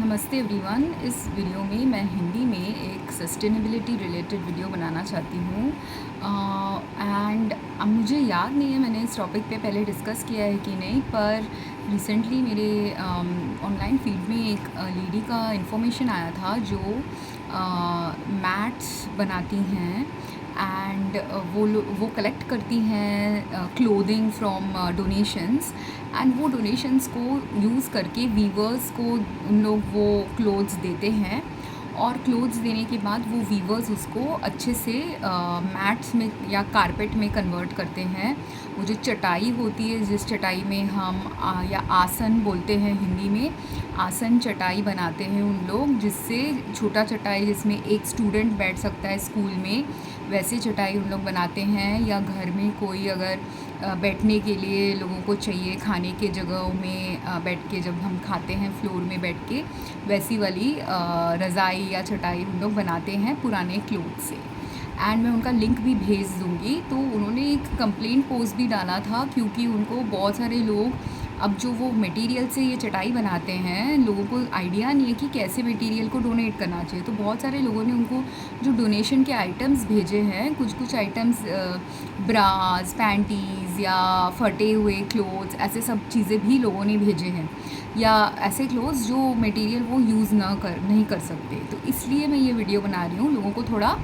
नमस्ते एवरीवन। इस वीडियो में मैं हिंदी में एक सस्टेनेबिलिटी रिलेटेड वीडियो बनाना चाहती हूँ एंड अब मुझे याद नहीं है मैंने इस टॉपिक पे पहले डिस्कस किया है कि नहीं, पर रिसेंटली मेरे ऑनलाइन फीड में एक लेडी का इन्फॉर्मेशन आया था जो मैट्स बनाती हैं एंड वो कलेक्ट करती हैं क्लोथिंग फ्रॉम डोनेशंस एंड वो डोनेशंस को यूज़ करके वीवर्स को उन लोग वो क्लोथ्स देते हैं और क्लोथ्स देने के बाद वो वीवर्स उसको अच्छे से मैट्स में या कारपेट में कन्वर्ट करते हैं। वो जो चटाई होती है, जिस चटाई में हम या आसन बोलते हैं हिंदी में, आसन चटाई बनाते हैं उन लोग, जिससे छोटा चटाई जिसमें एक स्टूडेंट बैठ सकता है स्कूल में, वैसे चटाई उन लोग बनाते हैं। या घर में कोई अगर बैठने के लिए लोगों को चाहिए, खाने के जगहों में बैठ के जब हम खाते हैं फ्लोर में बैठ के, वैसी वाली रज़ाई या चटाई उन लोग बनाते हैं पुराने क्लोथ से। एंड मैं उनका लिंक भी भेज दूँगी। तो उन्होंने एक कंप्लेंट पोस्ट भी डाला था क्योंकि उनको बहुत सारे लोग अब जो वो मटेरियल से ये चटाई बनाते हैं, लोगों को आइडिया नहीं है कि कैसे मटेरियल को डोनेट करना चाहिए। तो बहुत सारे लोगों ने उनको जो डोनेशन के आइटम्स भेजे हैं, कुछ आइटम्स ब्रास, पैंटीज़ या फटे हुए क्लोथ्स, ऐसे सब चीज़ें भी लोगों ने भेजे हैं, या ऐसे क्लोथ्स जो मटेरियल वो यूज़ नहीं कर सकते। तो इसलिए मैं ये वीडियो बना रही हूँ लोगों को थोड़ा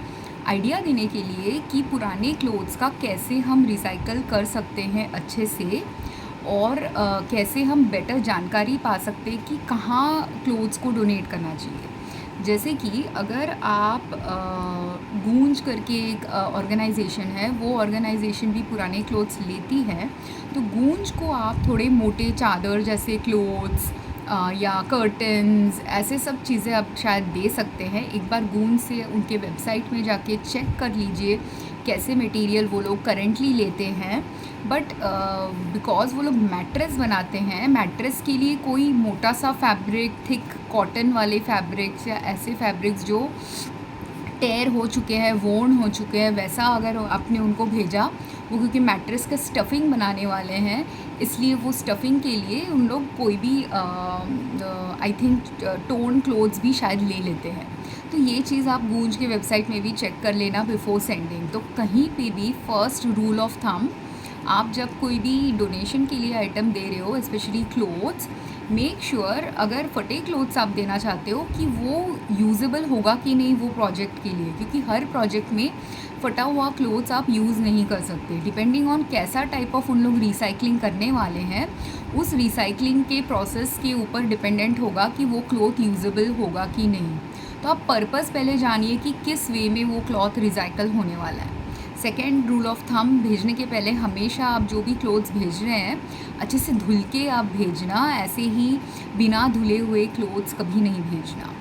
आइडिया देने के लिए कि पुराने क्लोथ्स का कैसे हम रिसाइकल कर सकते हैं अच्छे से, और कैसे हम बेटर जानकारी पा सकते हैं कि कहाँ क्लोथ्स को डोनेट करना चाहिए। जैसे कि अगर आप गूंज करके एक ऑर्गेनाइजेशन है, वो ऑर्गेनाइजेशन भी पुराने क्लोथ्स लेती है, तो गूंज को आप थोड़े मोटे चादर जैसे क्लोथ्स या कर्टन्स, ऐसे सब चीज़ें आप शायद दे सकते हैं। एक बार गूंज से उनके वेबसाइट में जाके चेक कर लीजिए कैसे मटेरियल वो लोग करेंटली लेते हैं। बट बिकॉज़ वो लोग मैट्रेस बनाते हैं, मैट्रेस के लिए कोई मोटा सा फैब्रिक, थिक कॉटन वाले फैब्रिक्स या ऐसे फैब्रिक्स जो टेयर हो चुके हैं, वोर्न हो चुके हैं, वैसा अगर आपने उनको भेजा, वो क्योंकि मैट्रेस का स्टफ़िंग बनाने वाले हैं, इसलिए वो स्टफ़िंग के लिए उन लोग कोई भी आई थिंक टोन क्लोथ्स भी शायद ले लेते हैं। तो ये चीज़ आप गूंज के वेबसाइट में भी चेक कर लेना बिफोर सेंडिंग। तो कहीं पे भी फर्स्ट रूल ऑफ थंब, आप जब कोई भी डोनेशन के लिए आइटम दे रहे हो, स्पेशली क्लोथ्स, मेक श्योर अगर फटे क्लोथ्स आप देना चाहते हो कि वो यूज़ेबल होगा कि नहीं वो प्रोजेक्ट के लिए, क्योंकि हर प्रोजेक्ट में फटा हुआ क्लोथ्स आप यूज़ नहीं कर सकते। डिपेंडिंग ऑन कैसा टाइप ऑफ उन लोग रिसाइकलिंग करने वाले हैं, उस रिसाइकलिंग के प्रोसेस के ऊपर डिपेंडेंट होगा कि वो क्लॉथ यूज़ेबल होगा कि नहीं। तो आप पर्पस पहले जानिए कि किस वे में वो क्लॉथ रिसाइकल होने वाला है। सेकेंड रूल ऑफ थंब, भेजने के पहले हमेशा आप जो भी क्लोथ्स भेज रहे हैं अच्छे से धुल के आप भेजना, ऐसे ही बिना धुले हुए क्लोथ्स कभी नहीं भेजना।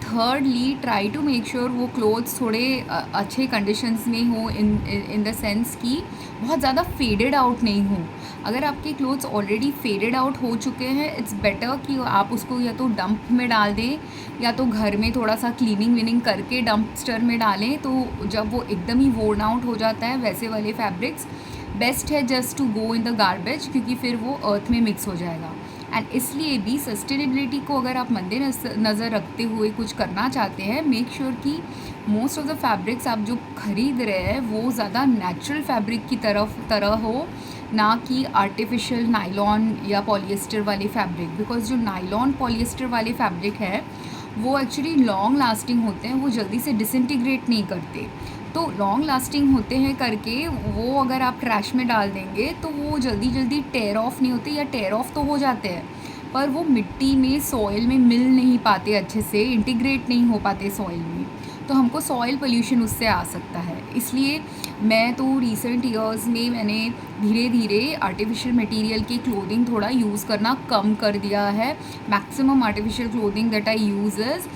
Thirdly, try to make sure वो क्लोथ्स थोड़े अच्छे कंडीशंस में हो, इन द सेंस कि बहुत ज़्यादा फेडेड आउट नहीं हो। अगर आपके क्लोथ्स ऑलरेडी फेडेड आउट हो चुके हैं, इट्स बेटर कि आप उसको या तो डंप में डाल दें या तो घर में थोड़ा सा क्लीनिंग विनिंग करके डंपस्टर में डालें। तो जब वो एकदम ही वोर्न आउट हो जाता है, वैसे वाले फैब्रिक्स बेस्ट है just to go in the garbage, क्योंकि फिर वो अर्थ में मिक्स हो जाएगा। एंड इसलिए भी सस्टेनेबिलिटी को अगर आप मद्देनज़र रखते हुए कुछ करना चाहते हैं, मेक श्योर कि मोस्ट ऑफ द फैब्रिक्स आप जो खरीद रहे हैं वो ज़्यादा नेचुरल फैब्रिक की तरह हो, ना कि आर्टिफिशियल नायलॉन या पॉलिएस्टर वाले फैब्रिक। बिकॉज जो नायलॉन पॉलिएस्टर वाले फैब्रिक है वो एक्चुअली लॉन्ग लास्टिंग होते हैं, वो जल्दी से डिसइंटीग्रेट नहीं करते। तो लॉन्ग लास्टिंग होते हैं करके वो अगर आप ट्रैश में डाल देंगे तो वो जल्दी टेयर ऑफ नहीं होते, या टेयर ऑफ तो हो जाते हैं पर वो मिट्टी में, सॉइल में मिल नहीं पाते, अच्छे से इंटीग्रेट नहीं हो पाते सॉइल में। तो हमको सॉइल पोल्यूशन उससे आ सकता है। इसलिए मैं तो रिसेंट ईयर्स में मैंने धीरे धीरे आर्टिफिशियल मटेरियल की क्लोथिंग थोड़ा यूज़ करना कम कर दिया है। Maximum artificial clothing that I use is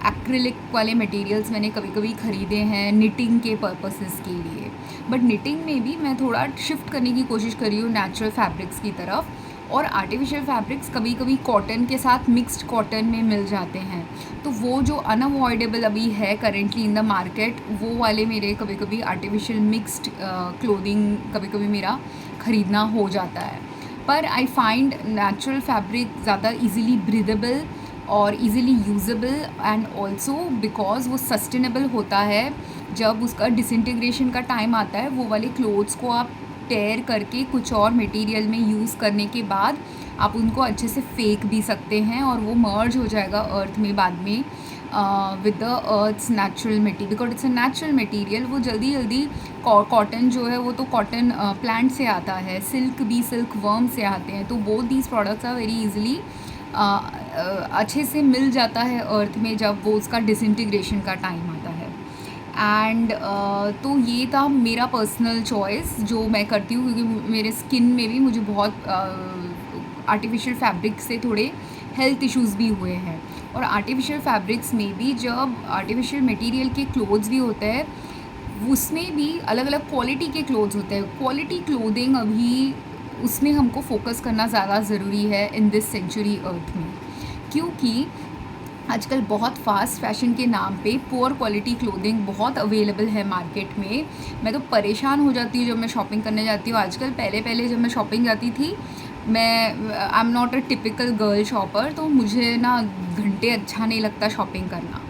acrylic वाले मटेरियल्स मैंने कभी कभी ख़रीदे हैं निटिंग के पर्पसेस के लिए। बट निटिंग में भी मैं थोड़ा शिफ्ट करने की कोशिश करी हूँ नेचुरल फैब्रिक्स की तरफ, और आर्टिफिशियल फैब्रिक्स कभी कभी कॉटन के साथ मिक्स्ड कॉटन में मिल जाते हैं। तो वो जो अनअवॉइडेबल अभी है करेंटली इन द मार्केट, वो वाले मेरे कभी कभी आर्टिफिशियल मिक्स्ड क्लोथिंग कभी कभी मेरा ख़रीदना हो जाता है। पर आई फाइंड नेचुरल फैब्रिक ज़्यादा इजीली ब्रीदेबल, और easily usable, and also because वो सस्टेनेबल होता है। जब उसका डिसइंटीग्रेशन का टाइम आता है, वो वाले क्लोथ्स को आप टेयर करके कुछ और मटेरियल में यूज़ करने के बाद आप उनको अच्छे से फेंक भी सकते हैं, और वो मर्ज हो जाएगा अर्थ में बाद में with the earth's natural material, because it's a natural material. वो जल्दी जल्दी कॉटन जो है वो तो कॉटन प्लांट से आता है, सिल्क भी सिल्क वर्म से आते हैं, तो both these products are very easily अच्छे से मिल जाता है अर्थ में जब वो उसका डिसइंटीग्रेशन का टाइम आता है। एंड तो ये था मेरा पर्सनल चॉइस जो मैं करती हूँ, क्योंकि मेरे स्किन में भी मुझे बहुत आर्टिफिशियल फैब्रिक से थोड़े हेल्थ इश्यूज़ भी हुए हैं। और आर्टिफिशियल फैब्रिक्स में भी जब आर्टिफिशियल मटेरियल के क्लोथ्स भी होते हैं, उसमें भी अलग अलग क्वालिटी के क्लोथ्स होते हैं। क्वालिटी क्लोथिंग अभी उसमें हमको फोकस करना ज़्यादा ज़रूरी है इन दिस सेंचुरी अर्थ में, क्योंकि आजकल बहुत फास्ट फैशन के नाम पे पुअर क्वालिटी क्लोथिंग बहुत अवेलेबल है मार्केट में। मैं तो परेशान हो जाती हूँ जब मैं शॉपिंग करने जाती हूँ आजकल। पहले जब मैं शॉपिंग जाती थी, मैं I am not a typical girl shopper, तो मुझे ना घंटे अच्छा नहीं लगता शॉपिंग करना।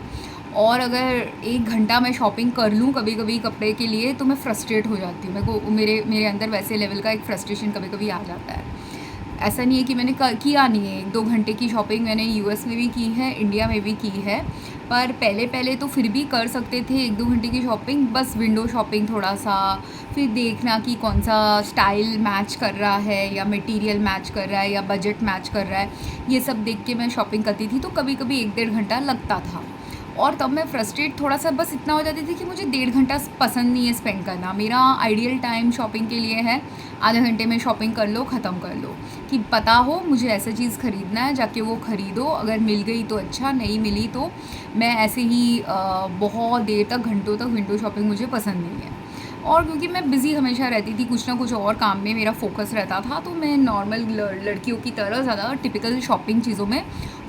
और अगर 1 घंटा मैं शॉपिंग कर लूँ कभी कभी कपड़े के लिए, तो मैं फ्रस्ट्रेट हो जाती हूँ। मेरे को मेरे अंदर वैसे लेवल का एक फ्रस्ट्रेशन कभी कभी आ जाता है। ऐसा नहीं है कि मैंने किया नहीं है, 1-2 घंटे की शॉपिंग मैंने यूएस में भी की है, इंडिया में भी की है। पर पहले तो फिर भी कर सकते थे 1-2 घंटे की शॉपिंग, बस विंडो शॉपिंग थोड़ा सा, फिर देखना कि कौन सा स्टाइल मैच कर रहा है या मटेरियल मैच कर रहा है या बजट मैच कर रहा है, ये सब देख के मैं शॉपिंग करती थी। तो कभी कभी 1-1.5 घंटा लगता था, और तब मैं फ्रस्ट्रेट थोड़ा सा बस इतना हो जाती थी कि मुझे 1.5 घंटा पसंद नहीं है स्पेंड करना। मेरा आइडियल टाइम शॉपिंग के लिए है आधे घंटे में शॉपिंग कर लो, ख़त्म कर लो, कि पता हो मुझे ऐसा चीज़ ख़रीदना है, जाके वो ख़रीदो, अगर मिल गई तो अच्छा, नहीं मिली तो मैं ऐसे ही बहुत देर तक, घंटों तक विंडो शॉपिंग मुझे पसंद नहीं है। और क्योंकि मैं बिज़ी हमेशा रहती थी, कुछ ना कुछ और काम में मेरा फोकस रहता था, तो मैं नॉर्मल लड़कियों की तरह ज़्यादा टिपिकल शॉपिंग चीज़ों में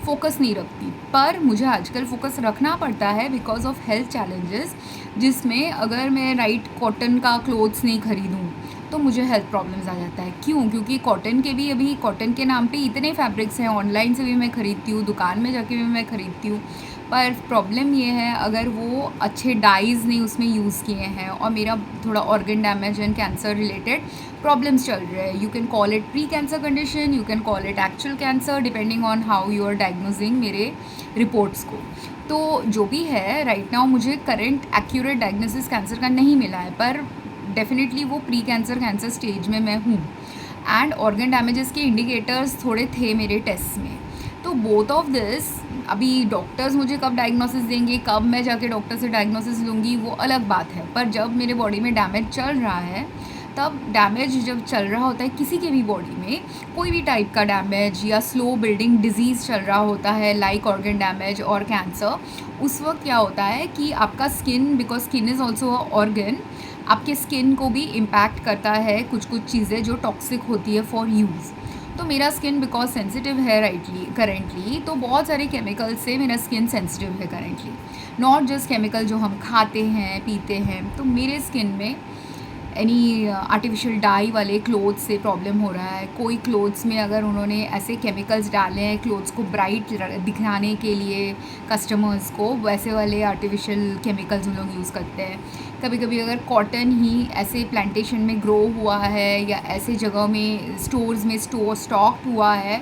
फ़ोकस नहीं रखती। पर मुझे आजकल फ़ोकस रखना पड़ता है बिकॉज ऑफ हेल्थ चैलेंजेस, जिसमें अगर मैं राइट कॉटन का क्लोथ्स नहीं ख़रीदूँ तो मुझे हेल्थ प्रॉब्लम्स आ जाता है। क्यों? क्योंकि कॉटन के भी, अभी कॉटन के नाम पे इतने फैब्रिक्स हैं, ऑनलाइन से भी मैं ख़रीदती हूँ, दुकान में जाके भी मैं ख़रीदती हूँ, पर प्रॉब्लम ये है अगर वो अच्छे डाइज़ नहीं उसमें यूज़ किए हैं, और मेरा थोड़ा organ damage and cancer related problems चल रहे हैं। You can call it pre cancer condition, you can call it actual cancer, depending on how you are diagnosing मेरे रिपोर्ट्स को। तो जो भी है राइट नाउ, मुझे करेंट एक्यूरेट डायग्नोसिस कैंसर का नहीं मिला है, पर डेफिनेटली वो प्री कैंसर स्टेज में मैं हूँ। एंड ऑर्गन डैमेजेस के इंडिकेटर्स थोड़े थे मेरे टेस्ट में। तो बोथ ऑफ दिस, अभी डॉक्टर्स मुझे कब डायग्नोसिस देंगे, कब मैं जाके डॉक्टर से डायग्नोसिस लूँगी, वो अलग बात है। पर जब मेरे बॉडी में डैमेज चल रहा है, तब डैमेज जब चल रहा होता है किसी के भी बॉडी में, कोई भी टाइप का डैमेज या स्लो बिल्डिंग डिजीज़ चल रहा होता है लाइक ऑर्गन डैमेज और कैंसर, उस वक्त क्या होता है कि आपका skin, because skin is also organ, आपके स्किन को भी इम्पैक्ट करता है कुछ चीज़ें जो टॉक्सिक होती है फॉर यूज़। तो मेरा स्किन बिकॉज सेंसिटिव है करेंटली, तो बहुत सारे केमिकल से मेरा स्किन सेंसिटिव है करेंटली, नॉट जस्ट केमिकल जो हम खाते हैं पीते हैं। तो मेरे स्किन में एनी आर्टिफिशियल डाई वाले क्लोथ्स से प्रॉब्लम हो रहा है। कोई क्लोथ्स में अगर उन्होंने ऐसे केमिकल्स डाले हैं क्लोथ्स को ब्राइट दिखाने के लिए कस्टमर्स को, वैसे वाले आर्टिफिशियल केमिकल्स उन लोग यूज़ करते हैं। कभी कभी अगर कॉटन ही ऐसे प्लांटेशन में ग्रो हुआ है या ऐसे जगह में स्टोर्स में स्टॉक्ड हुआ है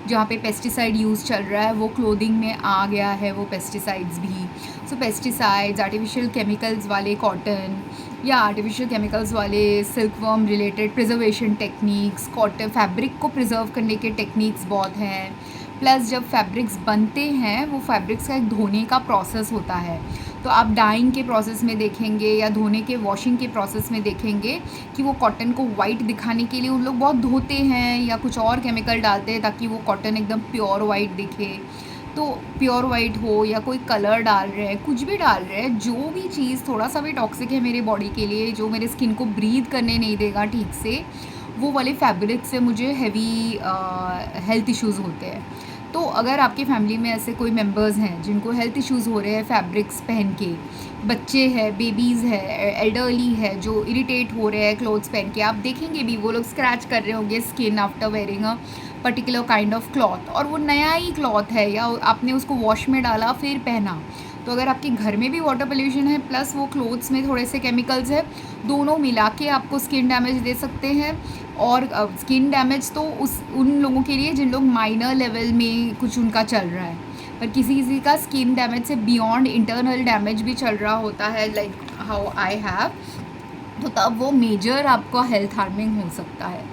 जहाँ पे पेस्टिसाइड यूज़ चल रहा है, वो क्लोथिंग में आ गया है वो पेस्टिसाइड्स भी। सो पेस्टिसाइड्स, आर्टिफिशियल केमिकल्स वाले कॉटन या आर्टिफिशियल केमिकल्स वाले silk worm related preservation techniques, cotton fabric को प्रिजर्व करने के टेक्निक्स बहुत हैं। प्लस जब फैब्रिक्स बनते हैं, वो फैब्रिक्स का एक धोने का प्रोसेस होता है, तो आप डाइंग के प्रोसेस में देखेंगे या धोने के वॉशिंग के प्रोसेस में देखेंगे कि वो कॉटन को वाइट दिखाने के लिए उन लोग बहुत धोते हैं या कुछ और केमिकल डालते हैं ताकि वो कॉटन एकदम प्योर वाइट दिखे। तो प्योर वाइट हो या कोई कलर डाल रहे हैं, कुछ भी डाल रहे हैं, जो भी चीज़ थोड़ा सा भी टॉक्सिक है मेरे बॉडी के लिए, जो मेरे स्किन को ब्रीथ करने नहीं देगा ठीक से, वो वाले फैब्रिक से मुझे हैवी हेल्थ इश्यूज़ होते हैं। तो अगर आपके फैमिली में ऐसे कोई मेंबर्स हैं जिनको हेल्थ इश्यूज़ हो रहे हैं फैब्रिक्स पहन के, बच्चे हैं, बेबीज़ है, एल्डरली है जो इरिटेट हो रहे हैं क्लोथ्स पहन के, आप देखेंगे भी वो लोग स्क्रैच कर रहे होंगे skin after wearing a particular kind of cloth और वो नया ही क्लॉथ है या आपने उसको वॉश में डाला फिर पहना, तो अगर आपके घर में भी वाटर पोल्यूशन है प्लस वो क्लोथ्स में थोड़े से केमिकल्स है, दोनों मिला के आपको स्किन डैमेज दे सकते हैं। और स्किन डैमेज तो उन लोगों के लिए जिन लोग माइनर लेवल में कुछ उनका चल रहा है, पर किसी किसी का स्किन डैमेज से बियॉन्ड इंटरनल डैमेज भी चल रहा होता है, लाइक हाउ आई हैव, तो तब वो मेजर आपका हेल्थ हार्मिंग हो सकता है।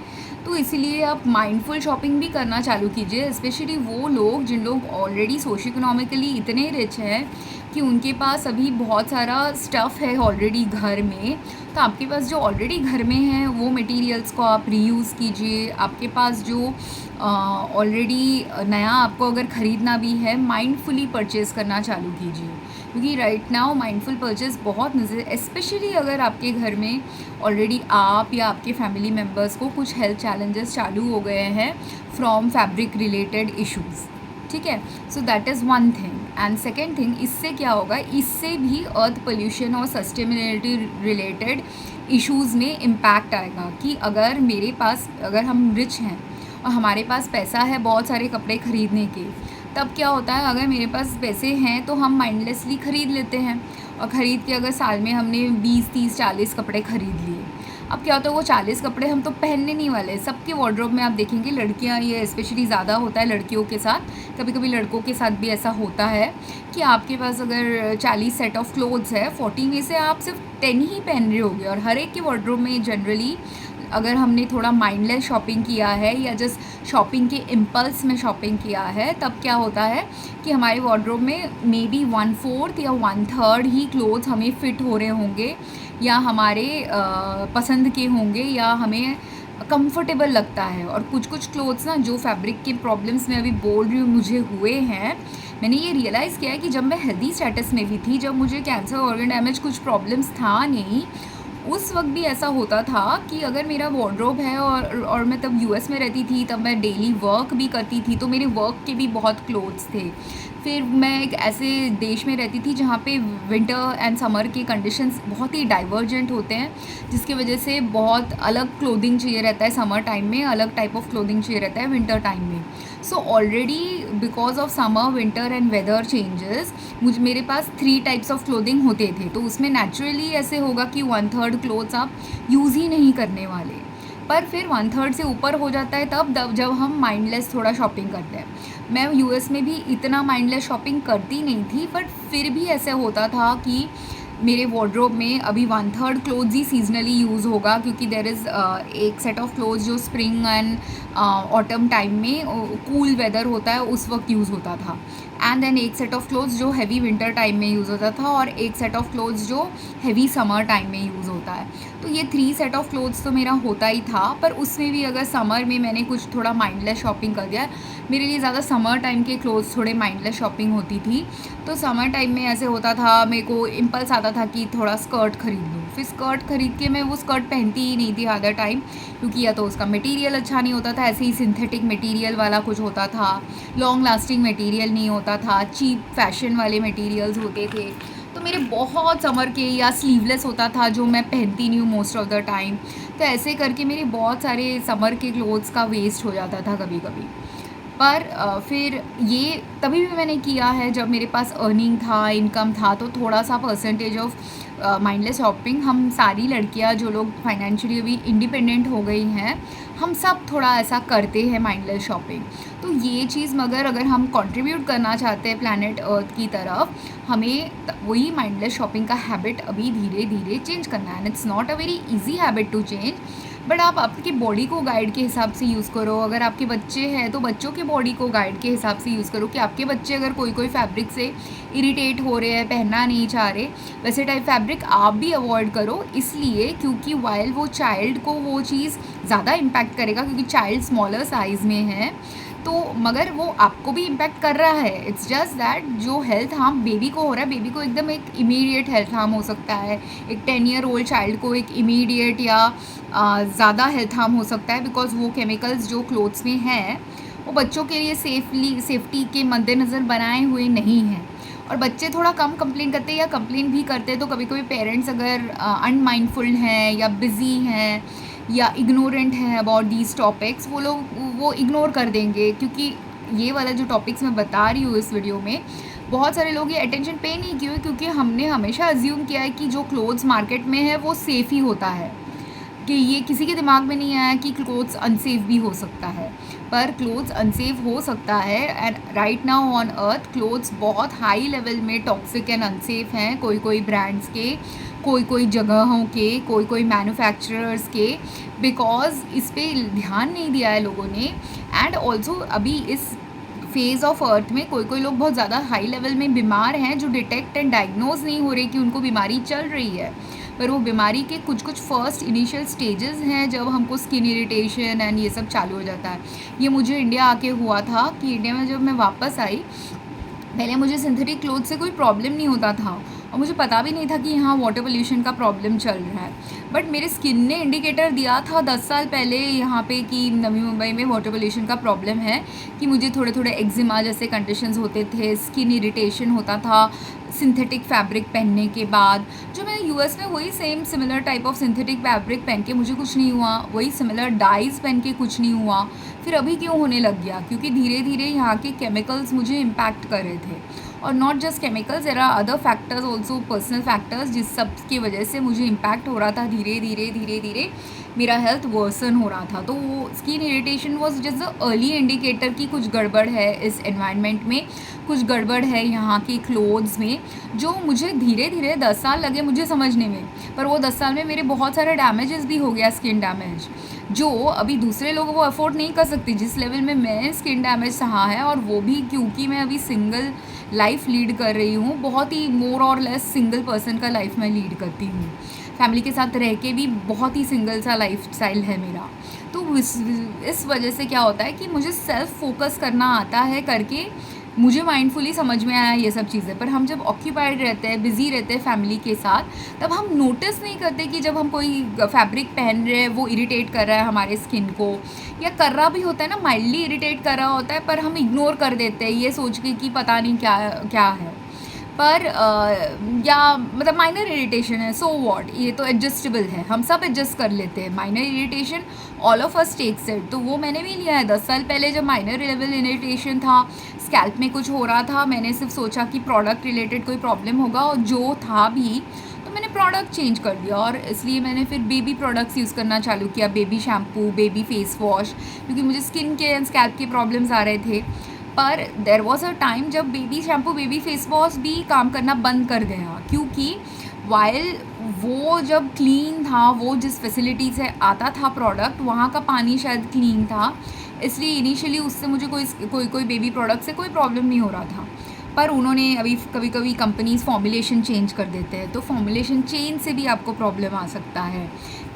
तो इसीलिए आप माइंडफुल शॉपिंग भी करना चालू कीजिए, स्पेशली वो लोग जिन लोग ऑलरेडी सोशो इकोनॉमिकली इतने रिच हैं कि उनके पास अभी बहुत सारा स्टफ़ है ऑलरेडी घर में। तो आपके पास जो ऑलरेडी घर में है वो मटेरियल्स को आप रीयूज़ कीजिए। आपके पास जो ऑलरेडी नया आपको अगर ख़रीदना भी है, माइंडफुली परचेज़ करना चालू कीजिए, क्योंकि राइट नाउ माइंडफुल परचेज़ बहुत नज़र, स्पेशली अगर आपके घर में ऑलरेडी आप या आपके फैमिली मेम्बर्स को कुछ हेल्थ चैलेंजेस चालू हो गए हैं फ्रॉम फैब्रिक रिलेटेड इश्यूज़। ठीक है, so that is one thing. And second thing, इससे क्या होगा, इससे भी अर्थ पोल्यूशन और सस्टेनेबिलिटी रिलेटेड इश्यूज़ में इम्पैक्ट आएगा कि अगर मेरे पास, अगर हम रिच हैं और हमारे पास पैसा है बहुत सारे कपड़े ख़रीदने के, तब क्या होता है, अगर मेरे पास पैसे हैं तो हम माइंडलेसली ख़रीद लेते हैं, और ख़रीद के अगर साल में हमने 20, 30, 40 कपड़े ख़रीद लिए, अब क्या होता है वो 40 कपड़े हम तो पहनने नहीं वाले। सबके वार्डरोब में आप देखेंगे, लड़कियां, ये स्पेशली ज़्यादा होता है लड़कियों के साथ, कभी कभी लड़कों के साथ भी ऐसा होता है कि आपके पास अगर 40 सेट ऑफ क्लोथ्स है, 40 में से आप सिर्फ 10 ही पहन रहे होगे, और हर एक के वार्डरोब में जनरली अगर हमने थोड़ा माइंडलेस शॉपिंग किया है या जस्ट शॉपिंग के इम्पल्स में शॉपिंग किया है, तब क्या होता है कि हमारे वार्डरोब में मे बी 1/4 या 1/3 ही क्लोथ्स हमें फ़िट हो रहे होंगे या हमारे पसंद के होंगे या हमें कंफर्टेबल लगता है। और कुछ कुछ क्लोथ्स ना, जो फैब्रिक के प्रॉब्लम्स मैं अभी बोल रही हूँ मुझे हुए हैं, मैंने ये रियलाइज़ किया है कि जब मैं हेल्दी स्टेटस में भी थी, जब मुझे कैंसर, ऑर्गन डैमेज कुछ प्रॉब्लम्स था नहीं, उस वक्त भी ऐसा होता था कि अगर मेरा वार्डरोब है और मैं तब यूएस में रहती थी, तब मैं डेली वर्क भी करती थी, तो मेरे वर्क के भी बहुत क्लोथ्स थे। फिर मैं एक ऐसे देश में रहती थी जहाँ पे विंटर एंड समर के कंडीशंस बहुत ही डाइवर्जेंट होते हैं, जिसकी वजह से बहुत अलग क्लोथिंग चाहिए रहता है समर टाइम में, अलग टाइप ऑफ क्लोथिंग चाहिए रहता है विंटर टाइम में। So already because of summer, winter and weather changes, मेरे पास 3 टाइप्स ऑफ क्लोथिंग होते थे, तो उसमें नेचुरली ऐसे होगा कि 1/3 क्लोथ्स आप यूज़ ही नहीं करने वाले। पर फिर 1/3 से ऊपर हो जाता है तब जब हम माइंडलेस थोड़ा शॉपिंग करते हैं। मैं यूएस में भी इतना माइंडलेस शॉपिंग करती नहीं थी, बट फिर भी ऐसे होता था कि मेरे वार्डरोब में अभी 1/3 क्लोथ्स ही सीजनली यूज़ होगा, क्योंकि देर इज़ एक सेट ऑफ क्लोथ्स जो स्प्रिंग एंड ऑटम टाइम में कूल वेदर होता है उस वक्त यूज़ होता था, एंड देन एक सेट ऑफ क्लोथ्स जो हैवी विंटर टाइम में यूज़ होता था, और एक सेट ऑफ क्लोथ्स जो हैवी समर टाइम में यूज़ होता है। तो ये 3 सेट ऑफ क्लोथ्स तो मेरा होता ही था, पर उसमें भी अगर समर में मैंने कुछ थोड़ा माइंडलेस शॉपिंग कर दिया, मेरे लिए ज़्यादा समर टाइम के क्लोथ्स थोड़े माइंडलेस शॉपिंग होती थी। तो समर टाइम में ऐसे होता था, मेरे को इम्पल्स आता था कि थोड़ा स्कर्ट ख़रीद लूँ, फिर स्कर्ट ख़रीद के मैं वो स्कर्ट पहनती ही नहीं थी आधा टाइम, क्योंकि या तो उसका मटेरियल अच्छा नहीं होता था, ऐसे ही सिंथेटिक मटेरियल वाला कुछ होता था, लॉन्ग लास्टिंग मटेरियल नहीं होता था, चीप फैशन वाले मटेरियल्स होते थे। तो मेरे बहुत समर के, या स्लीवलेस होता था जो मैं पहनती नहीं हूँ मोस्ट ऑफ द टाइम। तो ऐसे करके मेरे बहुत सारे समर के क्लोथ्स का वेस्ट हो जाता था कभी कभी। पर फिर ये तभी भी मैंने किया है जब मेरे पास अर्निंग था, इनकम था, तो थोड़ा सा परसेंटेज ऑफ माइंडलेस शॉपिंग, हम सारी लड़कियां जो लोग फाइनेंशियली अभी इंडिपेंडेंट हो गई हैं, हम सब थोड़ा ऐसा करते हैं माइंडलेस शॉपिंग। तो ये चीज़ मगर अगर हम कंट्रीब्यूट करना चाहते हैं प्लैनेट अर्थ की तरफ, हमें वही माइंडलेस शॉपिंग का हैबिट अभी धीरे धीरे चेंज करना है। And it's not a very easy habit to change, but आप आपकी बॉडी को गाइड के हिसाब से यूज़ करो। अगर आपके बच्चे हैं तो बच्चों के बॉडी को गाइड के हिसाब से यूज़ करो, कि आपके बच्चे अगर कोई फैब्रिक से इरिटेट हो रहे हैं, पहनना नहीं चाह रहे, वैसे टाइप फैब्रिक आप भी अवॉइड करो, इसलिए क्योंकि वाइल वो चाइल्ड को वो चीज़ ज़्यादा इम्पैक्ट करेगा, क्योंकि चाइल्ड स्मॉलर साइज़ में है, तो मगर वो आपको भी इम्पैक्ट कर रहा है। इट्स जस्ट दैट जो हेल्थ हार्म बेबी को हो रहा है, बेबी को एकदम एक इमीडिएट हेल्थ हार्म हो सकता है, एक 10 ईयर ओल्ड चाइल्ड को एक इमीडिएट या ज़्यादा हेल्थ हार्म हो सकता है, बिकॉज वो केमिकल्स जो क्लोथ्स में हैं वो बच्चों के लिए सेफ्टी के मद्देनज़र बनाए हुए नहीं हैं। और बच्चे थोड़ा कम कंप्लेन करते हैं, या कंप्लेन भी करते हैं तो कभी कभी पेरेंट्स अगर अनमाइंडफुल हैं या बिज़ी हैं या इग्नोरेंट हैं अबाउट दीज टॉपिक्स, वो लोग वो इग्नोर कर देंगे, क्योंकि ये वाला जो टॉपिक्स मैं बता रही हूँ इस वीडियो में, बहुत सारे लोग ये अटेंशन पे नहीं किए, क्योंकि हमने हमेशा अज्यूम किया है कि जो क्लोथ्स मार्केट में है वो सेफ़ ही होता है, कि ये किसी के दिमाग में नहीं आया कि क्लोथ्स अनसेफ भी हो सकता है। पर क्लोथ्स अनसेफ हो सकता है, and right now on earth clothes बहुत हाई लेवल में टॉक्सिक एंड अनसेफ हैं, कोई कोई ब्रांड्स के, कोई कोई जगहों के, कोई कोई मैन्युफैक्चरर्स के, बिकॉज इस पर ध्यान नहीं दिया है लोगों ने। एंड ऑल्सो अभी इस फेज़ ऑफ अर्थ में कोई कोई लोग बहुत ज़्यादा हाई लेवल में बीमार हैं, जो डिटेक्ट एंड डायग्नोज नहीं हो रहे कि उनको बीमारी चल रही है, पर वो बीमारी के कुछ कुछ फर्स्ट इनिशियल स्टेजेस हैं जब हमको स्किन इरिटेशन एंड ये सब चालू हो जाता है। ये मुझे इंडिया आके हुआ था, कि इंडिया में जब मैं वापस आई, पहले मुझे सिंथेटिक क्लोथ से कोई प्रॉब्लम नहीं होता था, और मुझे पता भी नहीं था कि यहाँ वाटर पोल्यूशन का प्रॉब्लम चल रहा है। बट मेरे स्किन ने इंडिकेटर दिया था 10 साल पहले यहाँ पे कि नवी मुंबई में वाटर पोल्यूशन का प्रॉब्लम है, कि मुझे थोड़े थोड़े एक्जिमा जैसे कंडीशंस होते थे, स्किन इरिटेशन होता था सिंथेटिक फैब्रिक पहनने के बाद। जो मैंने यूएस में वही same similar type of synthetic fabric पहन के मुझे कुछ नहीं हुआ, वही सिमिलर डाइज पहन के कुछ नहीं हुआ, फिर अभी क्यों होने लग गया? क्योंकि धीरे धीरे यहाँ के केमिकल्स मुझे इम्पैक्ट कर रहे थे, और not just chemicals, there are other factors also, personal factors, जिस सब की वजह से मुझे इम्पैक्ट हो रहा था। धीरे धीरे धीरे धीरे मेरा हेल्थ वर्सन हो रहा था। तो वो skin irritation was just the early indicator कि कुछ गड़बड़ है इस एनवायरनमेंट में, कुछ गड़बड़ है यहाँ की क्लोथ्स में, जो मुझे धीरे धीरे 10 साल लगे मुझे समझने में। पर वो 10 साल में मेरे बहुत सारे डैमेजेस भी हो गया, स्किन डैमेज, जो अभी दूसरे लोग वो अफोर्ड नहीं कर सकते जिस लेवल में मैं स्किन डैमेज सहा है। और वो भी क्योंकि मैं अभी सिंगल लाइफ लीड कर रही हूँ, बहुत ही मोर और लेस सिंगल पर्सन का लाइफ मैं लीड करती हूँ। फैमिली के साथ रह के भी बहुत ही सिंगल सा लाइफ स्टाइल है मेरा। तो इस वजह से क्या होता है कि मुझे सेल्फ फोकस करना आता है करके मुझे माइंडफुली समझ में आया ये सब चीज़ें। पर हम जब ऑक्यूपाइड रहते हैं, बिज़ी रहते हैं फैमिली के साथ, तब हम नोटिस नहीं करते कि जब हम कोई फैब्रिक पहन रहे हैं वो इरिटेट कर रहा है हमारे स्किन को, या कर रहा भी होता है ना, माइल्डली इरिटेट कर रहा होता है, पर हम इग्नोर कर देते हैं ये सोच के कि पता नहीं क्या क्या है। पर या मतलब माइनर इरिटेशन है, सो व्हाट, ये तो एडजस्टेबल है, हम सब एडजस्ट कर लेते हैं। Minor irritation all of us takes it, तो वो मैंने भी लिया है। 10 साल पहले जब माइनर लेवल इरिटेशन था, स्कैल्प में कुछ हो रहा था, मैंने सिर्फ सोचा कि प्रोडक्ट रिलेटेड कोई प्रॉब्लम होगा, और जो था भी, तो मैंने प्रोडक्ट चेंज कर दिया। और इसलिए मैंने फिर बेबी प्रोडक्ट्स यूज़ करना चालू किया, baby shampoo, baby face wash, क्योंकि मुझे स्किन के एंड स्कैल्प के प्रॉब्लम्स आ रहे थे। पर देर वॉज अ टाइम जब baby shampoo, baby face wash भी काम करना बंद कर गया, क्योंकि वाइल वो जब क्लीन था, वो जिस फैसिलिटी से आता था प्रोडक्ट, वहाँ का पानी शायद क्लीन था, इसलिए इनिशियली उससे मुझे कोई बेबी प्रोडक्ट से कोई प्रॉब्लम नहीं हो रहा था। पर उन्होंने अभी कभी कभी कंपनीज फॉर्मुलेशन चेंज कर देते हैं, तो फॉर्मुलेशन चेंज से भी आपको प्रॉब्लम आ सकता है।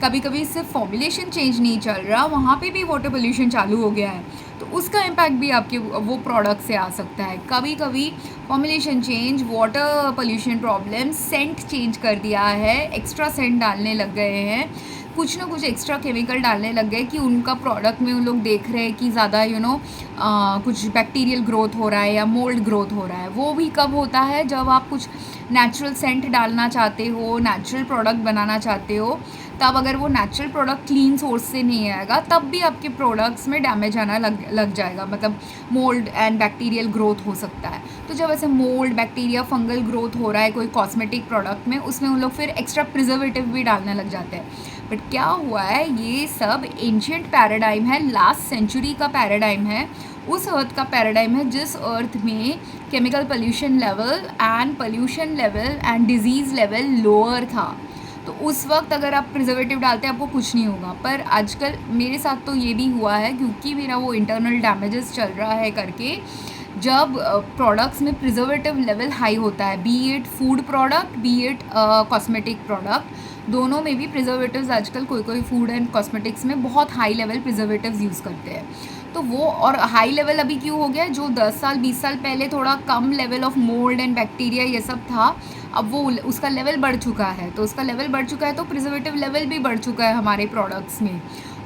कभी कभी सिर्फ फॉर्मुलेशन चेंज नहीं चल रहा, वहाँ पे भी वाटर पोल्यूशन चालू हो गया है, तो उसका इम्पैक्ट भी आपके वो प्रोडक्ट से आ सकता है। कभी कभी formulation change, water pollution problem, scent change कर दिया है, एक्स्ट्रा सेंट डालने लग गए हैं, कुछ ना कुछ एक्स्ट्रा केमिकल डालने लग गए कि उनका प्रोडक्ट में उन लोग देख रहे हैं कि ज़्यादा कुछ बैक्टीरियल ग्रोथ हो रहा है या मोल्ड ग्रोथ हो रहा है। वो भी कब होता है? जब आप कुछ नेचुरल सेंट डालना चाहते हो, नेचुरल प्रोडक्ट बनाना चाहते हो, तब अगर वो नेचुरल प्रोडक्ट क्लीन सोर्स से नहीं आएगा, तब भी आपके प्रोडक्ट्स में डैमेज आना लग जाएगा, मतलब मोल्ड एंड बैक्टीरियल ग्रोथ हो सकता है। तो जब ऐसे मोल्ड, बैक्टीरिया, फंगल ग्रोथ हो रहा है कोई कॉस्मेटिक प्रोडक्ट में, उसमें उन लोग फिर एक्स्ट्रा प्रिजर्वेटिव भी डालने लग जाते हैं। बट क्या हुआ है, ये सब एंशिएंट पैराडाइम है, लास्ट सेंचुरी का पैराडाइम है, उस अर्थ का पैराडाइम है जिस अर्थ में chemical pollution level and disease level lower था। तो उस वक्त अगर आप प्रिजर्वेटिव डालते हैं आपको कुछ नहीं होगा। पर आजकल मेरे साथ तो ये भी हुआ है, क्योंकि मेरा वो इंटरनल डैमेजेस चल रहा है करके, जब प्रोडक्ट्स में प्रिजर्वेटिव लेवल हाई होता है, B it food product, B it cosmetic product, दोनों में भी प्रिजर्वेटिव्स आजकल कोई फूड एंड कॉस्मेटिक्स में बहुत हाई लेवल प्रिजर्वेटिव्स यूज़ करते हैं। तो वो और हाई लेवल अभी क्यों हो गया? जो 10 साल 20 साल पहले थोड़ा कम level of mould and bacteria ये सब था, अब वो उसका लेवल बढ़ चुका है। तो उसका लेवल बढ़ चुका है तो प्रिजर्वेटिव लेवल भी बढ़ चुका है हमारे प्रोडक्ट्स में,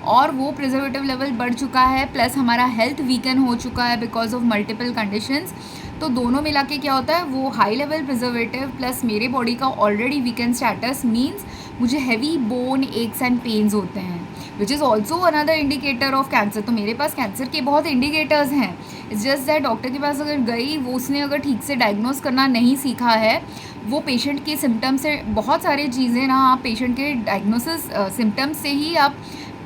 और वो प्रिजर्वेटिव लेवल बढ़ चुका है, प्लस हमारा हेल्थ वीकन हो चुका है बिकॉज ऑफ मल्टीपल कंडीशंस। तो दोनों मिला के क्या होता है, वो हाई लेवल प्रिजर्वेटिव प्लस मेरे बॉडी का ऑलरेडी वीकन स्टेटस मीन्स मुझे heavy bone x and pains होते हैं, which is also another indicator of cancer. तो मेरे पास कैंसर के बहुत इंडिकेटर्स हैं। इट्स जस्ट दैट डॉक्टर के पास अगर गई, वो उसने अगर ठीक से डायग्नोस करना नहीं सीखा है, वो पेशेंट के सिम्टम्स से बहुत सारी चीज़ें ना, आप पेशेंट के डायग्नोसिस सिम्टम्स से ही आप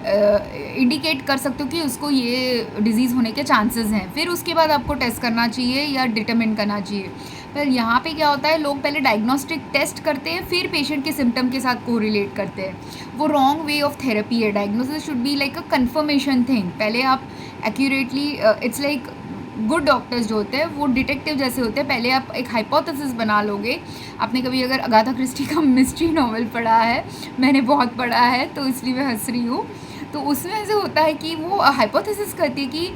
इंडिकेट कर सकते हो कि उसको ये डिज़ीज़ होने के चांसेस हैं। फिर उसके बाद आपको टेस्ट करना चाहिए या डिटरमिन करना चाहिए। पर यहाँ पे क्या होता है, लोग पहले डायग्नोस्टिक टेस्ट करते हैं, फिर पेशेंट के सिम्टम के साथ कोरिलेट करते हैं। वो रॉन्ग वे ऑफ थेरेपी है। Diagnosis should be like a conformation thing. पहले आप accurately, it's like good doctors जो होते हैं वो डिटेक्टिव जैसे होते हैं। पहले आप एक हाइपोथेसिस बना लोगे। आपने कभी अगर अगाथा क्रिस्टी का मिस्ट्री नॉवल पढ़ा है, मैंने बहुत पढ़ा है तो इसलिए मैं हंस रही हूँ। तो उसमें ऐसे होता है कि वो हाइपोथेसिस करती है कि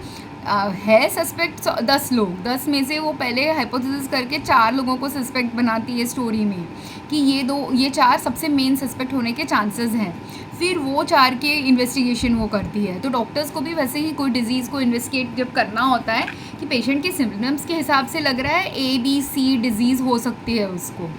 है सस्पेक्ट 10 लोग, 10 में से वो पहले हाइपोथेसिस करके 4 लोगों को सस्पेक्ट बनाती है स्टोरी में कि ये 4 सबसे मेन सस्पेक्ट होने के चांसेस हैं। फिर वो 4 के इन्वेस्टिगेशन वो करती है। तो डॉक्टर्स को भी वैसे ही कोई डिजीज़ को इन्वेस्टिगेट जब करना होता है कि पेशेंट के सिम्टम्स के हिसाब से लग रहा है ABC डिजीज़ हो सकती है उसको,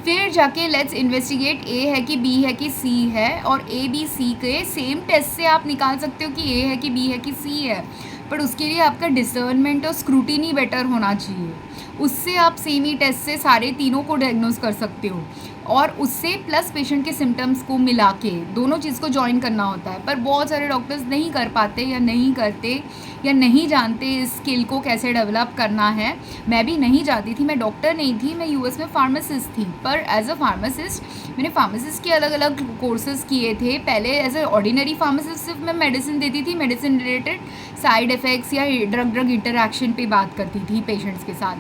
फिर जाके लेट्स इन्वेस्टिगेट A है कि B है कि C है, और ABC के सेम टेस्ट से आप निकाल सकते हो कि A है कि B है कि C है। पर उसके लिए आपका डिसर्नमेंट और स्क्रूटिनी बेटर होना चाहिए। उससे आप सेम ही टेस्ट से सारे तीनों को डायग्नोज कर सकते हो, और उससे प्लस पेशेंट के सिम्टम्स को मिला के दोनों चीज़ को जॉइन करना होता है। पर बहुत सारे डॉक्टर्स नहीं कर पाते या नहीं करते या नहीं जानते इस स्किल को कैसे डेवलप करना है। मैं भी नहीं जानती थी, मैं डॉक्टर नहीं थी, मैं US में फार्मासिस्ट थी। पर एज अ फार्मासिस्ट मैंने फार्मासिस्ट के अलग अलग कोर्सेज किए थे। पहले एज अ ऑर्डिनरी फार्मासिस्ट सिर्फ मैं मेडिसिन देती थी, मेडिसिन रिलेटेड साइड इफ़ेक्ट्स या ड्रग इंटरैक्शन पे बात करती थी पेशेंट्स के साथ।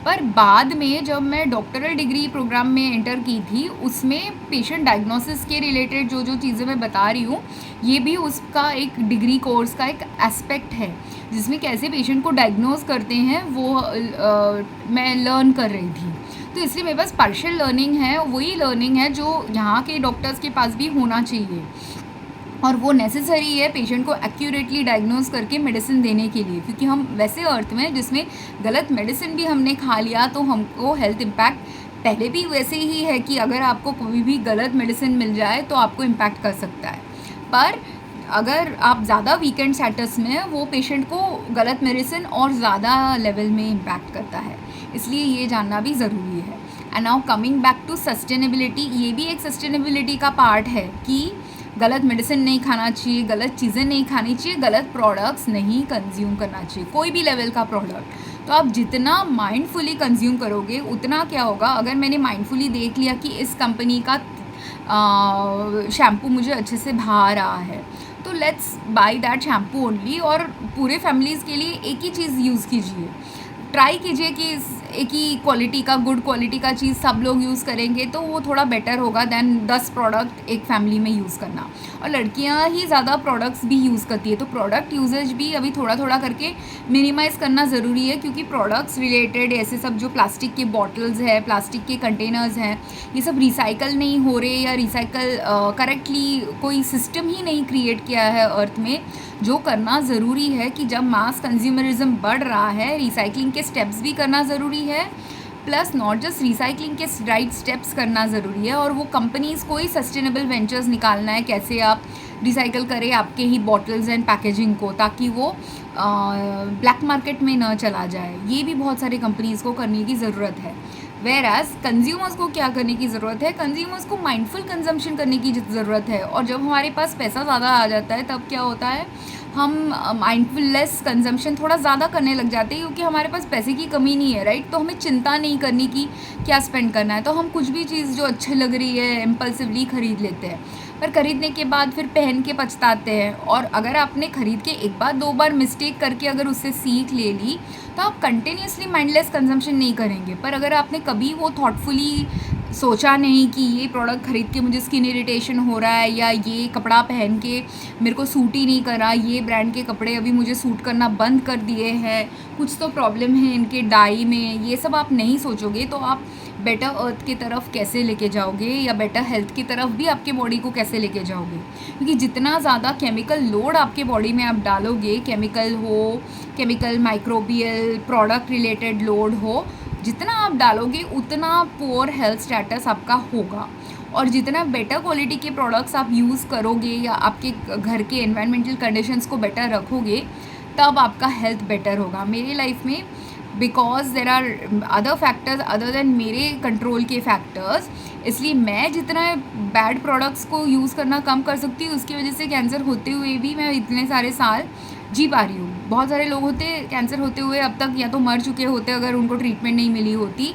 पर बाद में जब मैं डॉक्टरल डिग्री प्रोग्राम में एंटर की थी, उसमें पेशेंट डायग्नोसिस के रिलेटेड जो जो चीज़ें मैं बता रही हूँ, ये भी उसका एक डिग्री कोर्स का एक एस्पेक्ट है, जिसमें कैसे पेशेंट को डायग्नोज करते हैं वो मैं लर्न कर रही थी। तो इसलिए मेरे पास पार्शियल लर्निंग है, वही लर्निंग है जो यहाँ के डॉक्टर्स के पास भी होना चाहिए, और वो नेसेसरी है पेशेंट को एक्यूरेटली डायग्नोज करके मेडिसिन देने के लिए। क्योंकि हम वैसे अर्थ में जिसमें गलत मेडिसिन भी हमने खा लिया तो हमको हेल्थ इम्पैक्ट पहले भी वैसे ही है कि अगर आपको कोई भी गलत मेडिसिन मिल जाए तो आपको इम्पैक्ट कर सकता है। पर अगर आप ज़्यादा वीकेंड स्टेटस में, वो पेशेंट को गलत मेडिसिन और ज़्यादा लेवल में इम्पैक्ट करता है। इसलिए ये जानना भी ज़रूरी है। And now coming back to sustainability, ये भी एक सस्टेनेबिलिटी का पार्ट है कि गलत मेडिसिन नहीं खाना चाहिए, गलत चीज़ें नहीं खानी चाहिए, गलत प्रोडक्ट्स नहीं कंज्यूम करना चाहिए, कोई भी लेवल का प्रोडक्ट। तो आप जितना माइंडफुली कंज्यूम करोगे उतना क्या होगा, अगर मैंने माइंडफुली देख लिया कि इस कंपनी का शैम्पू मुझे अच्छे से भा रहा है, तो let's by that shampoo only, और पूरे फैमिलीज़ के लिए एक ही चीज़ यूज़ कीजिए। ट्राई कीजिए कि एक ही क्वालिटी का, गुड क्वालिटी का चीज़ सब लोग यूज़ करेंगे तो वो थोड़ा बेटर होगा दैन 10 प्रोडक्ट एक फैमिली में यूज़ करना। और लड़कियां ही ज़्यादा प्रोडक्ट्स भी यूज़ करती है, तो प्रोडक्ट यूजेज भी अभी थोड़ा थोड़ा करके मिनिमाइज़ करना ज़रूरी है। क्योंकि प्रोडक्ट्स रिलेटेड ऐसे सब जो प्लास्टिक के बॉटल्स है, प्लास्टिक के कंटेनर्स हैं, ये सब रिसाइकल नहीं हो रहे, या रिसाइकल करेक्टली कोई सिस्टम ही नहीं क्रिएट किया है अर्थ में। जो करना ज़रूरी है कि जब मास कंज्यूमरिज्म बढ़ रहा है, रिसाइकलिंग के स्टेप्स भी करना ज़रूरी है, प्लस नॉट जस्ट रिसाइकलिंग के राइट स्टेप्स करना ज़रूरी है। और वो कंपनीज़ को ही सस्टेनेबल वेंचर्स निकालना है, कैसे आप रिसाइकल करें आपके ही बॉटल्स एंड पैकेजिंग को, ताकि वो ब्लैक मार्केट में न चला जाए। ये भी बहुत सारी कंपनीज़ को करने की ज़रूरत है। वेर एज कंज्यूमर्स को क्या करने की ज़रूरत है, कंज्यूमर्स को माइंडफुल कंजम्पशन करने की ज़रूरत है। और जब हमारे पास पैसा ज़्यादा आ जाता है तब क्या होता है, हम माइंडफुलनेस कंजम्पशन थोड़ा ज़्यादा करने लग जाते हैं, क्योंकि हमारे पास पैसे की कमी नहीं है, राइट। तो हमें चिंता नहीं करनी कि क्या स्पेंड करना है, तो हम कुछ भी चीज़ जो अच्छी लग रही है इम्पल्सिवली ख़रीद लेते हैं। पर ख़रीदने के बाद फिर पहन के पछताते हैं। और अगर आपने ख़रीद के एक बार दो बार मिस्टेक करके अगर उससे सीख ले ली, तो आप कंटिन्यूसली माइंडलेस कंजम्पशन नहीं करेंगे। पर अगर आपने कभी वो थॉटफुली सोचा नहीं कि ये प्रोडक्ट ख़रीद के मुझे स्किन इरिटेशन हो रहा है, या ये कपड़ा पहन के मेरे को सूट ही नहीं कर रहा, ये ब्रांड के कपड़े अभी मुझे सूट करना बंद कर दिए हैं, कुछ तो प्रॉब्लम है इनके डाई में, ये सब आप नहीं सोचोगे तो आप बेटर अर्थ की तरफ कैसे लेके जाओगे, या बेटर हेल्थ की तरफ भी आपके बॉडी को कैसे लेके जाओगे। क्योंकि जितना ज़्यादा केमिकल लोड आपके बॉडी में आप डालोगे, chemical microbial product related load हो, जितना आप डालोगे उतना पुअर हेल्थ स्टेटस आपका होगा। और जितना बेटर क्वालिटी के प्रोडक्ट्स आप यूज़ करोगे या आपके घर के एनवायरमेंटल कंडीशंस को बेटर रखोगे, तब आपका हेल्थ बेटर होगा। मेरी लाइफ में because there are other factors other than मेरे कंट्रोल के फैक्टर्स, इसलिए मैं जितना बैड प्रोडक्ट्स को यूज़ करना कम कर सकती हूँ, उसकी वजह से कैंसर होते हुए भी मैं इतने सारे साल जी पा रही हूँ। बहुत सारे लोग होते कैंसर होते हुए अब तक या तो मर चुके होते अगर उनको ट्रीटमेंट नहीं मिली होती,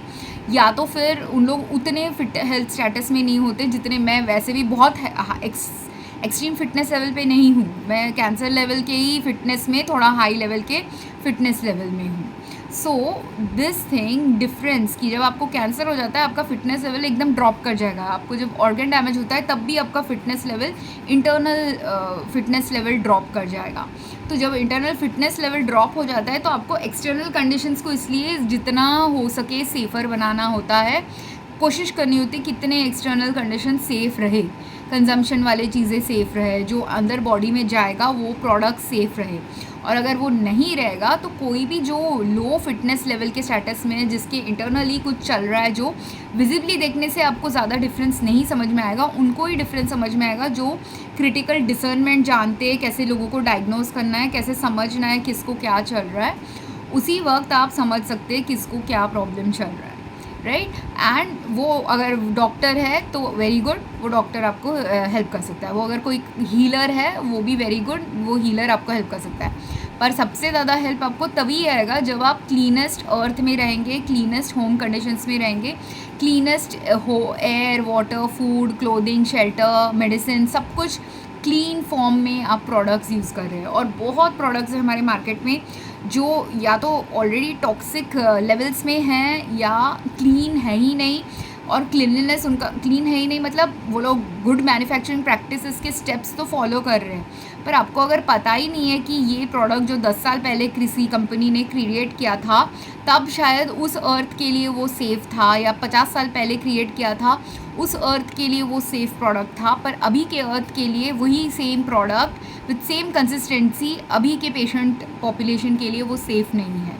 या तो फिर उन लोग उतने फिट हेल्थ स्टेटस में नहीं होते जितने मैं। वैसे भी बहुत एक्सट्रीम फिटनेस लेवल पे नहीं हूँ मैं, कैंसर लेवल के ही फिटनेस में, थोड़ा हाई लेवल के फिटनेस लेवल में हूँ। सो दिस थिंग डिफरेंस कि जब आपको कैंसर हो जाता है आपका फिटनेस लेवल एकदम ड्रॉप कर जाएगा। आपको जब ऑर्गन डैमेज होता है तब भी आपका fitness level, internal fitness level drop कर जाएगा। तो जब इंटरनल फिटनेस लेवल ड्रॉप हो जाता है तो आपको एक्सटर्नल कंडीशंस को इसलिए जितना हो सके सेफ़र बनाना होता है, कोशिश करनी होती है कितने एक्सटर्नल कंडीशन सेफ़ रहे, कंजम्पशन वाले चीज़ें सेफ़ रहे, जो अंदर बॉडी में जाएगा वो प्रोडक्ट सेफ़ रहे। और अगर वो नहीं रहेगा तो कोई भी जो लो फिटनेस लेवल के स्टेटस में जिसके इंटरनली कुछ चल रहा है, जो विजिबली देखने से आपको ज़्यादा डिफरेंस नहीं समझ में आएगा, उनको ही डिफरेंस समझ में आएगा जो क्रिटिकल डिसर्नमेंट जानते हैं, कैसे लोगों को डायग्नोज करना है, कैसे समझना है किसको क्या चल रहा है। उसी वक्त आप समझ सकते हैं किसको क्या प्रॉब्लम चल रहा है, राइट। एंड वो अगर डॉक्टर है तो वेरी गुड, वो डॉक्टर आपको हेल्प कर सकता है। वो अगर कोई हीलर है वो भी वेरी गुड, वो हीलर आपको हेल्प कर सकता है। पर सबसे ज़्यादा हेल्प आपको तभी आएगा जब आप क्लीनेस्ट अर्थ में रहेंगे, क्लीनेस्ट होम कंडीशंस में रहेंगे, क्लीनेस्ट हो air, water, food, clothing, shelter, medicine, सब कुछ क्लीन फॉर्म में आप प्रोडक्ट्स यूज़ कर रहे हैं। और बहुत प्रोडक्ट्स हैं हमारे मार्केट में जो या तो ऑलरेडी टॉक्सिक लेवल्स में हैं या क्लीन है ही नहीं, और क्लीनलीनेस उनका क्लीन है ही नहीं, मतलब वो लोग गुड मैन्युफैक्चरिंग प्रैक्टिसेस के स्टेप्स तो फॉलो कर रहे हैं, पर आपको अगर पता ही नहीं है कि ये प्रोडक्ट जो 10 साल पहले किसी कंपनी ने क्रिएट किया था तब शायद उस अर्थ के लिए वो सेफ़ था, या 50 साल पहले क्रिएट किया था उस अर्थ के लिए वो सेफ़ प्रोडक्ट था, पर अभी के अर्थ के लिए वही same product with same consistency अभी के पेशेंट पॉपुलेशन के लिए वो सेफ़ नहीं है।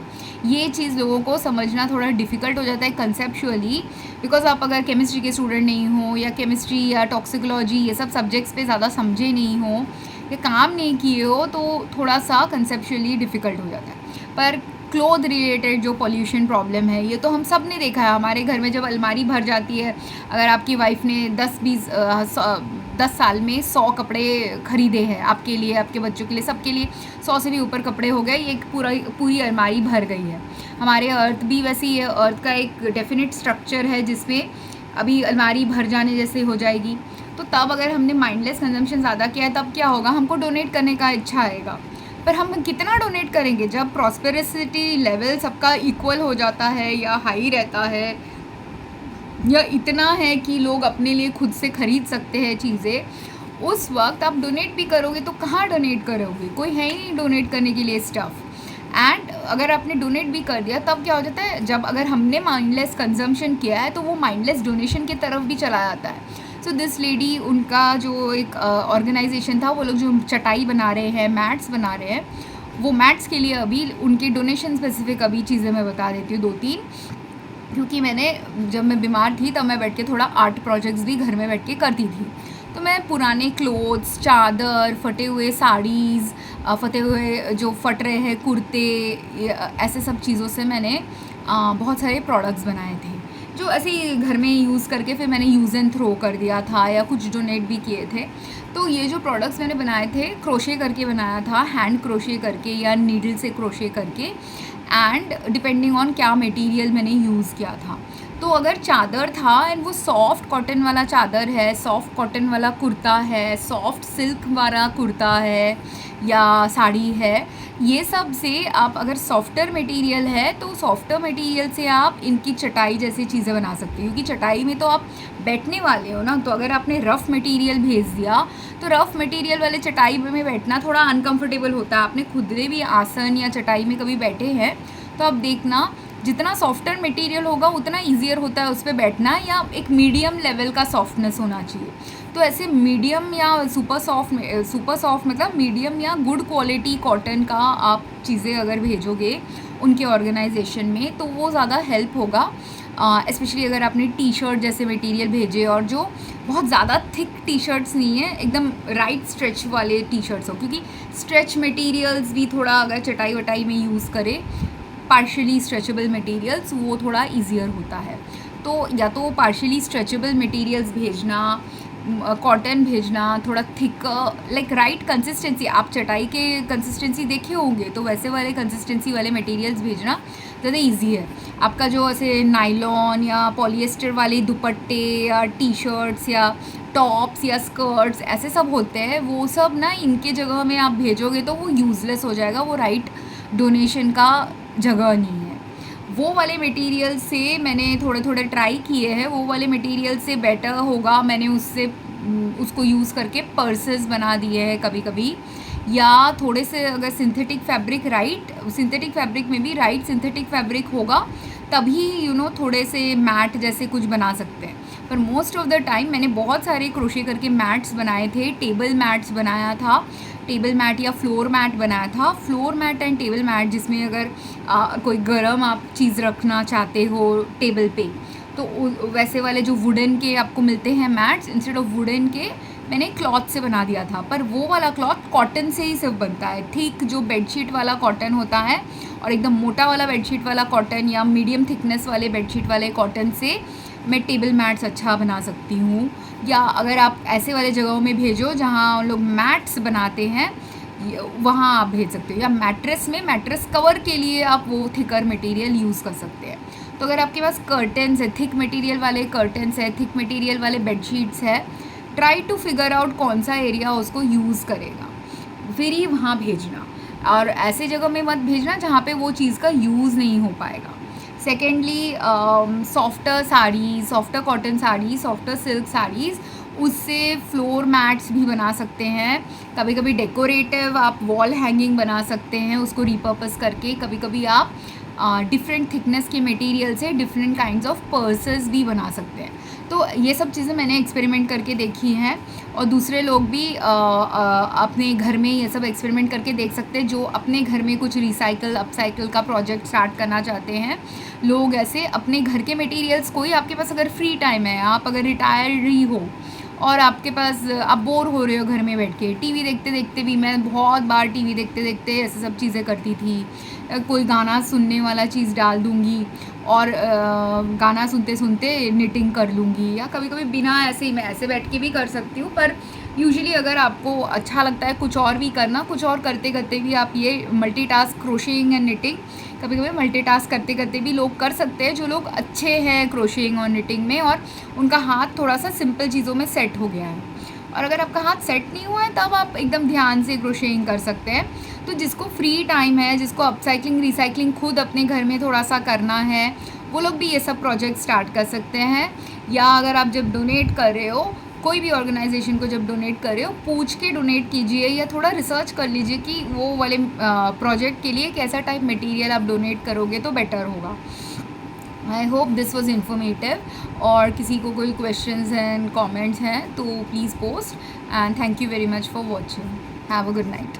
ये चीज़ लोगों को समझना थोड़ा डिफ़िकल्ट हो जाता है कंसेप्चुअली, बिकॉज आप अगर केमिस्ट्री के स्टूडेंट नहीं हो या केमिस्ट्री या टॉक्सिकोलॉजी ये सब सब्जेक्ट्स पे ज़्यादा समझे नहीं हो या काम नहीं किए हो तो थोड़ा सा कंसेप्चुअली डिफ़िकल्ट हो जाता है। पर क्लोथ रिलेटेड जो पॉल्यूशन प्रॉब्लम है ये तो हम सब ने देखा है। हमारे घर में जब अलमारी भर जाती है, अगर आपकी वाइफ ने 10 साल में 100 कपड़े खरीदे हैं आपके लिए, आपके बच्चों के लिए, सबके लिए 100 से भी ऊपर कपड़े हो गए, ये एक पूरी अलमारी भर गई है। हमारे अर्थ भी वैसी है, अर्थ का एक डेफिनेट स्ट्रक्चर है जिसमें अभी अलमारी भर जाने जैसे हो जाएगी। तो तब अगर हमने माइंडलेस कंजम्पशन ज़्यादा किया है तब क्या होगा, हमको डोनेट करने का इच्छा आएगा, पर हम कितना डोनेट करेंगे जब प्रॉस्पेरिटी लेवल सबका इक्वल हो जाता है या हाई रहता है, या इतना है कि लोग अपने लिए खुद से ख़रीद सकते हैं चीज़ें, उस वक्त आप डोनेट भी करोगे तो कहाँ डोनेट करोगे, कोई है ही नहीं डोनेट करने के लिए स्टफ़। एंड अगर आपने डोनेट भी कर दिया तब क्या हो जाता है, जब अगर हमने माइंडलेस कंजम्पशन किया है तो वो माइंडलेस डोनेशन की तरफ भी चला जाता है। सो दिस लेडी, उनका जो एक ऑर्गेनाइजेशन था, वो लोग जो चटाई बना रहे हैं, मैट्स बना रहे हैं, वो मैट्स के लिए अभी उनके डोनेशन स्पेसिफिक अभी चीज़ें मैं बता देती हूँ 2-3, क्योंकि मैंने जब मैं बीमार थी तब मैं बैठ के थोड़ा आर्ट प्रोजेक्ट्स भी घर में बैठ के करती थी। तो मैं पुराने क्लोथ्स, चादर, फटे हुए साड़ीज़, फटे हुए जो फट रहे हैं कुर्ते, ऐसे सब चीज़ों से मैंने बहुत सारे प्रोडक्ट्स बनाए थे जो ऐसे ही घर में यूज़ करके फिर मैंने यूज़ एंड थ्रो कर दिया था या कुछ डोनेट भी किए थे। तो ये जो प्रोडक्ट्स मैंने बनाए थे, क्रोशे करके बनाया था, हैंड क्रोशे करके या नीडल से क्रोशे करके, एंड डिपेंडिंग ऑन क्या मटेरियल मैंने यूज़ किया था। तो अगर चादर था एंड वो सॉफ्ट कॉटन वाला चादर है, सॉफ्ट कॉटन वाला कुर्ता है, सॉफ्ट सिल्क वाला कुर्ता है या साड़ी है, ये सब से आप अगर सॉफ्टर मटेरियल है तो सॉफ्टर मटेरियल से आप इनकी चटाई जैसी चीज़ें बना सकते हो, क्योंकि चटाई में तो आप बैठने वाले हो ना। तो अगर आपने रफ़ मटेरियल भेज दिया तो रफ़ मटेरियल वाले चटाई में बैठना थोड़ा अनकंफर्टेबल होता है। आपने खुद ने भी आसन या चटाई में कभी बैठे हैं तो आप देखना, जितना सॉफ्टर मटेरियल होगा उतना ईजियर होता है उस पर बैठना, या एक मीडियम लेवल का सॉफ्टनेस होना चाहिए। तो ऐसे मीडियम या सुपर सॉफ्ट मतलब मीडियम या गुड क्वालिटी कॉटन का आप चीज़ें अगर भेजोगे उनके ऑर्गेनाइजेशन में तो वो ज़्यादा हेल्प होगा। स्पेशली अगर आपने टी शर्ट जैसे मटेरियल भेजे और जो बहुत ज़्यादा थिक टी शर्ट्स नहीं है, एकदम राइट स्ट्रेच वाले टी शर्ट्स हो, क्योंकि स्ट्रेच मटेरियल्स भी थोड़ा अगर चटाई वटाई में यूज़ करें पार्शियली स्ट्रेचेबल मटेरियल्स, वो थोड़ा ईजियर होता है। तो या तो पार्शियली स्ट्रेचेबल मटेरियल्स भेजना, कॉटन भेजना, थोड़ा थिक लाइक राइट कंसिस्टेंसी, आप चटाई के कंसिस्टेंसी देखे होंगे तो वैसे वाले कंसिस्टेंसी वाले मटेरियल्स भेजना ज़्यादा इजी है। आपका जो ऐसे नाइलॉन या पॉलिएस्टर वाले दुपट्टे या टी शर्ट्स या टॉप्स या स्कर्ट्स ऐसे सब होते हैं, वो सब ना इनके जगह में आप भेजोगे तो वो यूज़लेस हो जाएगा, वो राइट डोनेशन का जगह नहीं है। वो वाले मटेरियल से मैंने थोड़े थोड़े ट्राई किए हैं, वो वाले मटेरियल से बेटर होगा, मैंने उसको यूज़ करके पर्सेस बना दिए हैं कभी कभी। या थोड़े से अगर सिंथेटिक फैब्रिक में भी राइट सिंथेटिक फैब्रिक होगा तभी थोड़े से मैट जैसे कुछ बना सकते हैं। पर मोस्ट ऑफ द टाइम मैंने बहुत सारे क्रोशे करके मैट्स बनाए थे, टेबल मैट्स बनाया था, टेबल मैट या फ्लोर मैट बनाया था। Floor mat and table mat जिसमें अगर कोई गर्म आप चीज़ रखना चाहते हो टेबल पे, तो वैसे वाले जो वुडन के आपको मिलते हैं मैट्स, इंस्टेड ऑफ वुडन के मैंने क्लॉथ से बना दिया था। पर वो वाला क्लॉथ कॉटन से ही सिर्फ बनता है, थिक जो बेडशीट वाला कॉटन होता है और एकदम मोटा वाला बेडशीट वाला कॉटन या मीडियम थिकनेस वाले बेडशीट वाले कॉटन से मैं टेबल मैट्स अच्छा बना सकती हूँ। या अगर आप ऐसे वाले जगहों में भेजो जहाँ लोग मैट्स बनाते हैं, वहाँ आप भेज सकते हो। या मैट्रेस कवर के लिए आप वो थिकर मटेरियल यूज़ कर सकते हैं। तो अगर आपके पास कर्टन्स है, थिक मटेरियल वाले कर्टन्स है, थिक मटेरियल वाले बेडशीट्स है, ट्राई टू फिगर आउट कौन सा एरिया उसको यूज़ करेगा, फिर ही वहाँ भेजना। और ऐसे जगह में मत भेजना जहाँ पे वो चीज़ का यूज़ नहीं हो पाएगा। Secondly, softer cotton sari, softer silk saris, उससे फ्लोर मैट्स भी बना सकते हैं। कभी कभी डेकोरेटिव आप वॉल हैंगिंग बना सकते हैं उसको रिपर्पस करके। कभी कभी आप डिफरेंट थिकनेस के मटेरियल से डिफरेंट काइंड्स ऑफ पर्सेस भी बना सकते हैं। तो ये सब चीज़ें मैंने एक्सपेरिमेंट करके देखी हैं और दूसरे लोग भी अपने घर में ये सब एक्सपेरिमेंट करके देख सकते हैं जो अपने घर में कुछ रिसाइकल अपसाइकल का प्रोजेक्ट स्टार्ट करना चाहते हैं। लोग ऐसे अपने घर के मटेरियल्स को ही, आपके पास अगर फ्री टाइम है, आप अगर रिटायर्ड हो और आपके पास आप बोर हो रहे हो घर में बैठ के, टीवी देखते देखते भी, मैं बहुत बार टीवी देखते देखते ऐसे सब चीज़ें करती थी। कोई गाना सुनने वाला चीज़ डाल दूँगी और गाना सुनते सुनते निटिंग कर लूँगी, या कभी कभी बिना ऐसे ही मैं ऐसे बैठ के भी कर सकती हूँ। पर यूजुअली अगर आपको अच्छा लगता है कुछ और भी करना, कुछ और करते करते भी आप ये मल्टीटास्क क्रोशिंग एंड निटिंग, कभी कभी मल्टीटास्क करते करते भी लोग कर सकते हैं जो लोग अच्छे हैं क्रोशिंग और निटिंग में और उनका हाथ थोड़ा सा सिंपल चीज़ों में सेट हो गया है। और अगर आपका हाथ सेट नहीं हुआ है तब आप एकदम ध्यान से क्रोशिंग कर सकते हैं। तो जिसको फ्री टाइम है, जिसको अपसाइकलिंग रिसाइकलिंग खुद अपने घर में थोड़ा सा करना है, वो लोग भी ये सब प्रोजेक्ट स्टार्ट कर सकते हैं। या अगर आप जब डोनेट कर रहे हो कोई भी ऑर्गेनाइजेशन को, जब डोनेट कर रहे हो पूछ के डोनेट कीजिए या थोड़ा रिसर्च कर लीजिए कि वो वाले प्रोजेक्ट के लिए कैसा टाइप मटेरियल आप डोनेट करोगे तो बेटर होगा। I hope this was informative. और किसी को कोई क्वेश्चंस एंड कमेंट्स हैं तो please post, and thank you very much for watching. Have a good night.